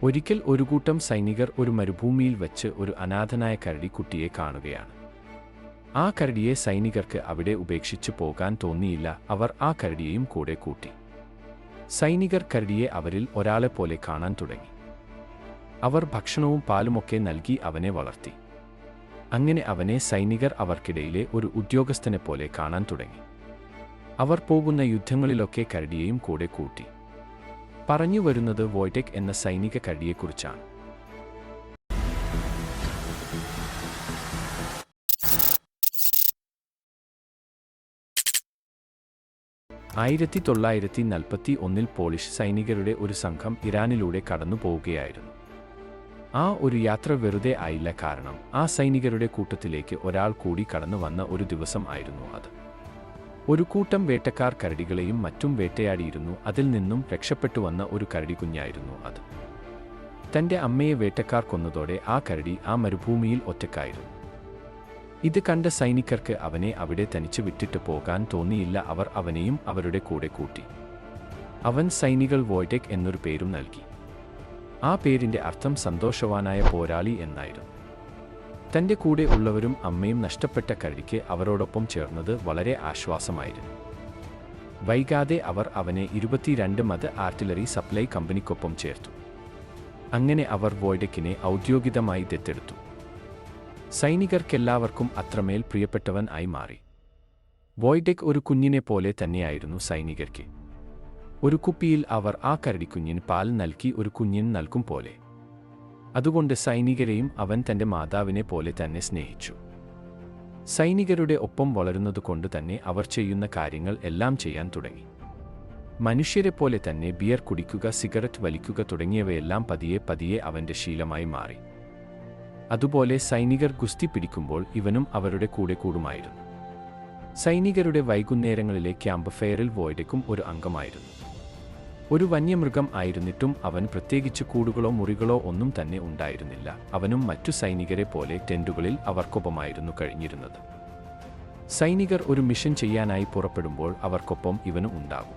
ഒരിക്കൽ ഒരു കൂട്ടം സൈനികർ ഒരു മരുഭൂമിയിൽ വച്ച് ഒരു അനാഥനായ കരടിക്കുട്ടിയെ കാണുകയാണ്. ആ കരടിയെ സൈനികർക്ക് അവിടെ ഉപേക്ഷിച്ച് പോകാൻ തോന്നിയില്ല. അവർ ആ കരടിയെയും കൂടെ കൂട്ടി. സൈനികർ കരടിയെ അവരിൽ ഒരാളെപ്പോലെ കാണാൻ തുടങ്ങി. അവർ ഭക്ഷണവും പാലുമൊക്കെ നൽകി അവനെ വളർത്തി. അങ്ങനെ അവനെ സൈനികർ അവർക്കിടയിലെ ഒരു ഉദ്യോഗസ്ഥനെപ്പോലെ കാണാൻ തുടങ്ങി. അവർ പോകുന്ന യുദ്ധങ്ങളിലൊക്കെ കരടിയെയും കൂടെ കൂട്ടി. പറഞ്ഞു വരുന്നത് വോയ്ടെക് എന്ന സൈനിക കരടിയെക്കുറിച്ചാണ്. 1941 പോളിഷ് സൈനികരുടെ ഒരു സംഘം ഇറാനിലൂടെ കടന്നു പോവുകയായിരുന്നു. ആ ഒരു യാത്ര വെറുതെ ആയില്ല. കാരണം ആ സൈനികരുടെ കൂട്ടത്തിലേക്ക് ഒരാൾ കൂടി കടന്നു വന്ന ഒരു ദിവസം ആയിരുന്നു അത്. ഒരു കൂട്ടം വേട്ടക്കാർ കരടികളെയും മറ്റും വേട്ടയാടിയിരുന്നു. അതിൽ നിന്നും രക്ഷപ്പെട്ടു വന്ന ഒരു കരടിക്കുഞ്ഞായിരുന്നു അത്. തൻ്റെ അമ്മയെ വേട്ടക്കാർ കൊന്നതോടെ ആ കരടി ആ മരുഭൂമിയിൽ ഒറ്റക്കായിരുന്നു. ഇത് കണ്ട സൈനികർക്ക് അവനെ അവിടെ തനിച്ച് വിട്ടിട്ട് പോകാൻ തോന്നിയില്ല. അവർ അവനെയും അവരുടെ കൂടെ കൂട്ടി. അവൻ സൈനികൾ വോയ്ടെക് എന്നൊരു പേരും നൽകി. ആ പേരിൻ്റെ അർത്ഥം സന്തോഷവാനായ പോരാളി എന്നായിരുന്നു. തൻ്റെ കൂടെ ഉള്ളവരും അമ്മയും നഷ്ടപ്പെട്ട കരടിക്ക് അവരോടൊപ്പം ചേർന്നത് വളരെ ആശ്വാസമായിരുന്നു. വൈകാതെ അവർ അവനെ 22 മദ ആർട്ടിലറി സപ്ലൈ കമ്പനിക്കൊപ്പം ചേർത്തു. അങ്ങനെ അവർ വോയ്ടെക്കിനെ ഔദ്യോഗികമായി ദത്തെടുത്തു. സൈനികർക്കെല്ലാവർക്കും അത്രമേൽ പ്രിയപ്പെട്ടവൻ ആയി മാറി. വോയ്ടെക് ഒരു കുഞ്ഞിനെ പോലെ തന്നെയായിരുന്നു സൈനികർക്ക്. ഒരു കുപ്പിയിൽ അവർ ആ കരടിക്കുഞ്ഞിന് പാൽ നൽകി ഒരു കുഞ്ഞിന് നൽകും പോലെ. അതുകൊണ്ട് സൈനികരെയും അവൻ തൻ്റെ മാതാവിനെ പോലെ തന്നെ സ്നേഹിച്ചു. സൈനികരുടെ ഒപ്പം വളരുന്നതുകൊണ്ട് തന്നെ അവർ ചെയ്യുന്ന കാര്യങ്ങൾ എല്ലാം ചെയ്യാൻ തുടങ്ങി. മനുഷ്യരെ പോലെ തന്നെ ബിയർ കുടിക്കുക, സിഗരറ്റ് വലിക്കുക തുടങ്ങിയവയെല്ലാം പതിയെ പതിയെ അവൻ്റെ ശീലമായി മാറി. അതുപോലെ സൈനികർ ഗുസ്തി പിടിക്കുമ്പോൾ ഇവനും അവരുടെ കൂടെ കൂടുമായിരുന്നു. സൈനികരുടെ വൈകുന്നേരങ്ങളിലെ ക്യാമ്പ് ഫെയറിൽ വോയ്ടെക്കും ഒരു അംഗമായിരുന്നു. ഒരു വന്യമൃഗം ആയിരുന്നിട്ടും അവൻ പ്രത്യേകിച്ച് കൂടുകളോ മുറികളോ ഒന്നും തന്നെ ഉണ്ടായിരുന്നില്ല. അവനും മറ്റു സൈനികരെ പോലെ ടെന്റുകളിൽ അവർക്കൊപ്പമായിരുന്നു കഴിഞ്ഞിരുന്നത്. സൈനികർ ഒരു മിഷൻ ചെയ്യാനായി പുറപ്പെടുമ്പോൾ അവർക്കൊപ്പം ഇവനും ഉണ്ടാകും.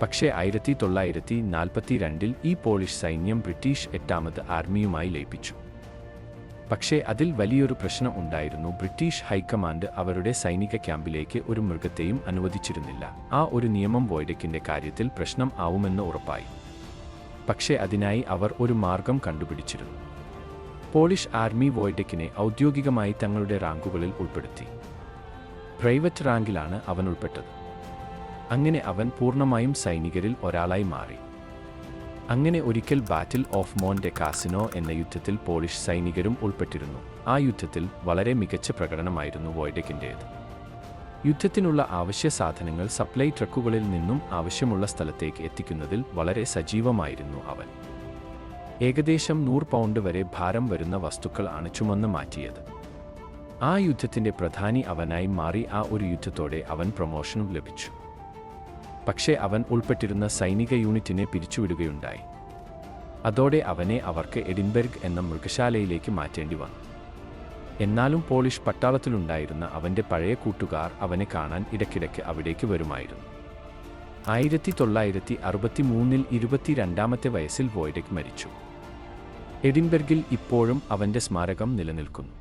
പക്ഷേ 1942 ഈ പോളിഷ് സൈന്യം ബ്രിട്ടീഷ് 8ാമത് ആർമിയുമായി ലയിപ്പിച്ചു. പക്ഷേ അതിൽ വലിയൊരു പ്രശ്നം ഉണ്ടായിരുന്നു. ബ്രിട്ടീഷ് ഹൈക്കമാൻഡ് അവരുടെ സൈനിക ക്യാമ്പിലേക്ക് ഒരു മൃഗത്തെയും അനുവദിച്ചിരുന്നില്ല. ആ ഒരു നിയമം വോയ്ടെക്കിൻ്റെ കാര്യത്തിൽ പ്രശ്നം ആവുമെന്ന് ഉറപ്പായി. പക്ഷേ അതിനായി അവർ ഒരു മാർഗം കണ്ടുപിടിച്ചിരുന്നു. പോളിഷ് ആർമി വോയ്ടെക്കിനെ ഔദ്യോഗികമായി തങ്ങളുടെ റാങ്കുകളിൽ ഉൾപ്പെടുത്തി. പ്രൈവറ്റ് റാങ്കിലാണ് അവൻ ഉൾപ്പെട്ടത്. അങ്ങനെ അവൻ പൂർണ്ണമായും സൈനികരിൽ ഒരാളായി മാറി. അങ്ങനെ ഒരിക്കൽ ബാറ്റിൽ ഓഫ് മോണ്ടെ കാസിനോ എന്ന യുദ്ധത്തിൽ പോളിഷ് സൈനികരും ഉൾപ്പെട്ടിരുന്നു. ആ യുദ്ധത്തിൽ വളരെ മികച്ച പ്രകടനമായിരുന്നു വോയ്ടെക്കിൻ്റേത്. യുദ്ധത്തിനുള്ള ആവശ്യ സാധനങ്ങൾ സപ്ലൈ ട്രക്കുകളിൽ നിന്നും ആവശ്യമുള്ള സ്ഥലത്തേക്ക് എത്തിക്കുന്നതിൽ വളരെ സജീവമായിരുന്നു അവൻ. ഏകദേശം 100 പൗണ്ട് വരെ ഭാരം വരുന്ന വസ്തുക്കൾ ആണ് ചുമന്ന് മാറ്റിയത്. ആ യുദ്ധത്തിൻ്റെ പ്രധാനി അവനായി മാറി. ആ ഒരു യുദ്ധത്തോടെ അവൻ പ്രൊമോഷനും ലഭിച്ചു. പക്ഷേ അവൻ ഉൾപ്പെട്ടിരുന്ന സൈനിക യൂണിറ്റിനെ പിരിച്ചുവിടുകയുണ്ടായി. അതോടെ അവനെ അവർക്ക് എഡിൻബർഗ് എന്ന മൃഗശാലയിലേക്ക് മാറ്റേണ്ടി വന്നു. എന്നാലും പോളിഷ് പട്ടാളത്തിലുണ്ടായിരുന്ന അവൻ്റെ പഴയ കൂട്ടുകാർ അവനെ കാണാൻ ഇടയ്ക്കിടയ്ക്ക് അവിടേക്ക് വരുമായിരുന്നു. 1963 22ാമത്തെ വയസ്സിൽ വോയ്ടെക് മരിച്ചു. എഡിൻബർഗിൽ ഇപ്പോഴും അവൻ്റെ സ്മാരകം നിലനിൽക്കുന്നു.